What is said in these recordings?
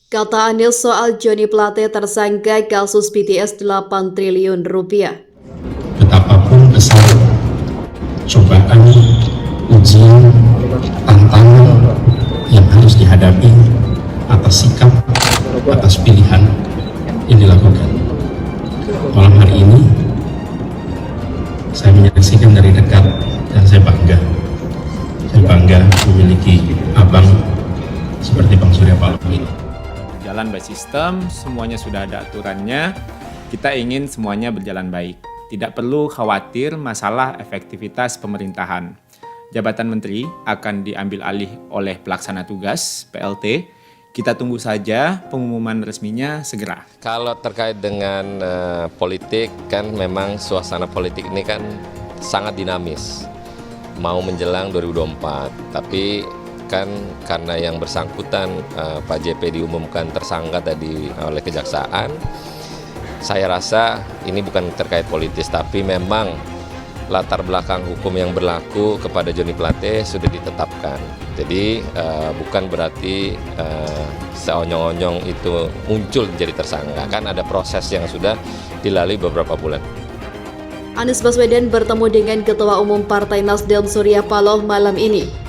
Kata Anies soal Johnny Plate tersangka kasus BTS 8 triliun rupiah. Betapapun besar cobaan, ujian, tantangan yang harus dihadapi atas sikap, atas pilihan yang dilakukan. Malam hari ini, saya menyaksikan dari dekat dan saya bangga. Saya bangga memiliki abang seperti Bang Surya Paloh ini. Jalan by system, semuanya sudah ada aturannya. Kita ingin semuanya berjalan baik. Tidak perlu khawatir masalah efektivitas pemerintahan. Jabatan menteri akan diambil alih oleh pelaksana tugas (PLT). Kita tunggu saja pengumuman resminya segera. Kalau terkait dengan politik, kan memang suasana politik ini kan sangat dinamis. Mau menjelang 2024, tapi kan karena yang bersangkutan Pak JP diumumkan tersangka tadi oleh Kejaksaan, saya rasa ini bukan terkait politis, tapi memang latar belakang hukum yang berlaku kepada Johnny Plate sudah ditetapkan. Jadi bukan berarti seonyong-onyong itu muncul menjadi tersangka, kan ada proses yang sudah dilalui beberapa bulan. Anies Baswedan bertemu dengan Ketua Umum Partai Nasdem Surya Paloh malam ini.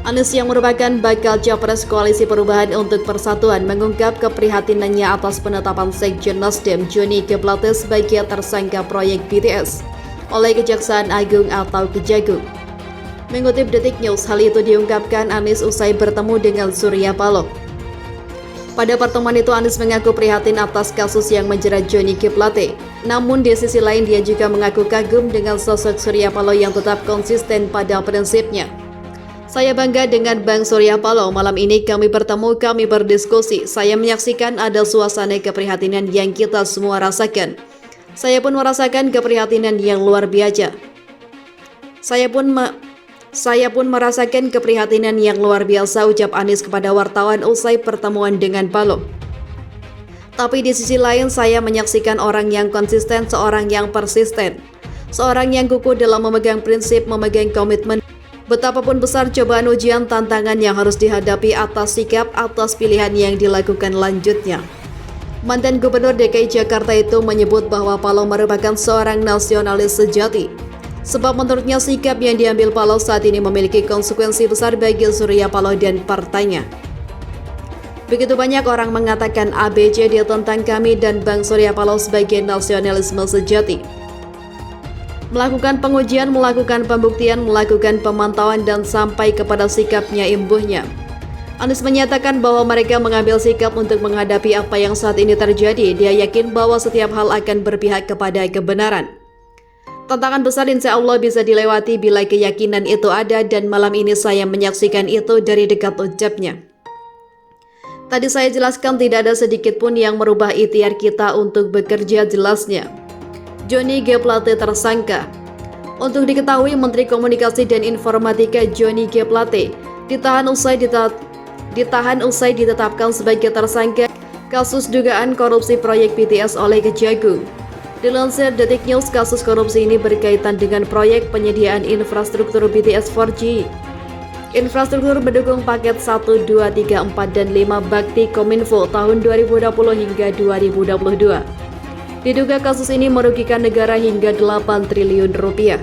Anies yang merupakan bakal capres Koalisi Perubahan untuk Persatuan mengungkap keprihatinannya atas penetapan Sekjen Nasdem Johnny G. Plate sebagai tersangka proyek BTS oleh Kejaksaan Agung atau Kejagung. Mengutip Detik News, hal itu diungkapkan Anies usai bertemu dengan Surya Paloh. Pada pertemuan itu Anies mengaku prihatin atas kasus yang menjerat Johnny G. Plate. Namun di sisi lain dia juga mengaku kagum dengan sosok Surya Paloh yang tetap konsisten pada prinsipnya. Saya bangga dengan Bang Surya Paloh. Malam ini kami bertemu, kami berdiskusi. Saya menyaksikan ada suasana keprihatinan yang kita semua rasakan. Saya pun merasakan keprihatinan yang luar biasa. Saya pun merasakan keprihatinan yang luar biasa, ucap Anies kepada wartawan usai pertemuan dengan Paloh. Tapi di sisi lain saya menyaksikan orang yang konsisten, seorang yang persisten, seorang yang kukuh dalam memegang prinsip, memegang komitmen. Betapapun besar cobaan, ujian, tantangan yang harus dihadapi atas sikap, atas pilihan yang dilakukan lanjutnya. Mantan Gubernur DKI Jakarta itu menyebut bahwa Paloh merupakan seorang nasionalis sejati. Sebab menurutnya sikap yang diambil Paloh saat ini memiliki konsekuensi besar bagi Surya Paloh dan partainya. Begitu banyak orang mengatakan ABCD tentang kami dan Bang Surya Paloh sebagai nasionalisme sejati. Melakukan pengujian, melakukan pembuktian, melakukan pemantauan dan sampai kepada sikapnya imbuhnya. Anies menyatakan bahwa mereka mengambil sikap untuk menghadapi apa yang saat ini terjadi. Dia yakin bahwa setiap hal akan berpihak kepada kebenaran. Tantangan besar insya Allah bisa dilewati bila keyakinan itu ada dan malam ini saya menyaksikan itu dari dekat, ucapnya. Tadi saya jelaskan tidak ada sedikit pun yang merubah ikhtiar kita untuk bekerja, jelasnya. Johnny G. Plate tersangka. Untuk diketahui, Menteri Komunikasi dan Informatika Johnny G. Plate ditahan usai ditetapkan sebagai tersangka kasus dugaan korupsi proyek BTS oleh Kejagung. Dilansir Detik News, kasus korupsi ini berkaitan dengan proyek penyediaan infrastruktur BTS 4G. Infrastruktur mendukung paket 1, 2, 3, 4, dan 5 Bakti Kominfo tahun 2020 hingga 2022. Diduga kasus ini merugikan negara hingga 8 triliun rupiah.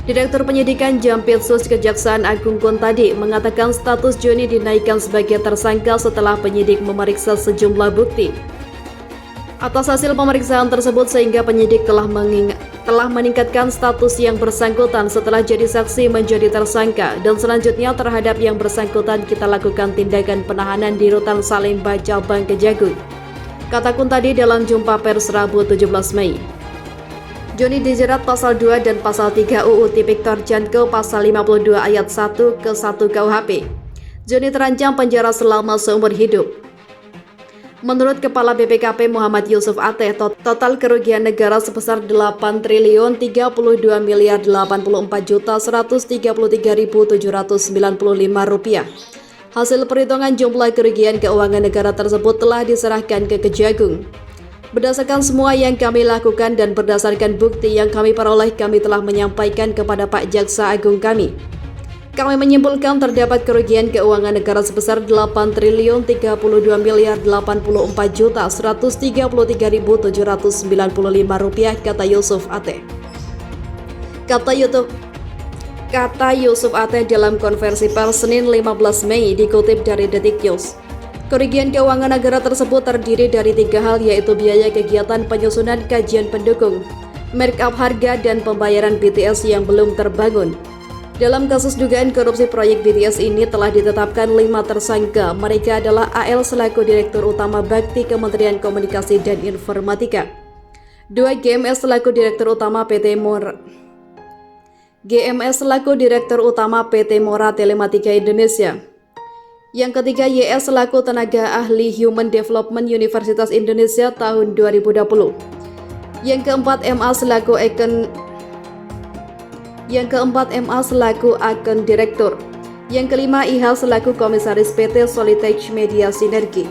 Direktur Penyidikan Jampitsus Kejaksaan Agung Kuntadi mengatakan status Johnny dinaikkan sebagai tersangka setelah penyidik memeriksa sejumlah bukti. Atas hasil pemeriksaan tersebut sehingga penyidik telah meningkatkan status yang bersangkutan setelah jadi saksi menjadi tersangka, dan selanjutnya terhadap yang bersangkutan kita lakukan tindakan penahanan di Rutan Salemba, Cabang Kejagung, kata Kuntadi dalam jumpa pers Rabu 17 Mei. Johnny dijerat pasal 2 dan pasal 3 UU Tipikor Janko pasal 52 ayat 1 ke 1 KUHP. Johnny terancam penjara selama seumur hidup. Menurut Kepala BPKP Muhammad Yusuf Ateh, total kerugian negara sebesar 8 triliun 32 miliar 84 juta 133.795 rupiah. Hasil perhitungan jumlah kerugian keuangan negara tersebut telah diserahkan ke Kejagung. Berdasarkan semua yang kami lakukan dan berdasarkan bukti yang kami peroleh, kami telah menyampaikan kepada Pak Jaksa Agung kami. Kami menyimpulkan terdapat kerugian keuangan negara sebesar 8.382.084.133.795 rupiah, kata Yusuf Ate. Kata Yusuf Ate dalam konversi pers Senin 15 Mei dikutip dari Detik News. Kerugian keuangan negara tersebut terdiri dari 3 hal, yaitu biaya kegiatan penyusunan kajian pendukung, markup harga, dan pembayaran BTS yang belum terbangun. Dalam kasus dugaan korupsi proyek BTS ini telah ditetapkan 5 tersangka. Mereka adalah AL selaku Direktur Utama Bakti Kementerian Komunikasi dan Informatika, 2 GMS selaku Direktur Utama PT Mora Telematika Indonesia. Yang ketiga, YS selaku Tenaga Ahli Human Development Universitas Indonesia tahun 2020. Yang keempat, MA selaku Akun Direktur. Yang kelima, IHA selaku Komisaris PT Solitech Media Sinergi.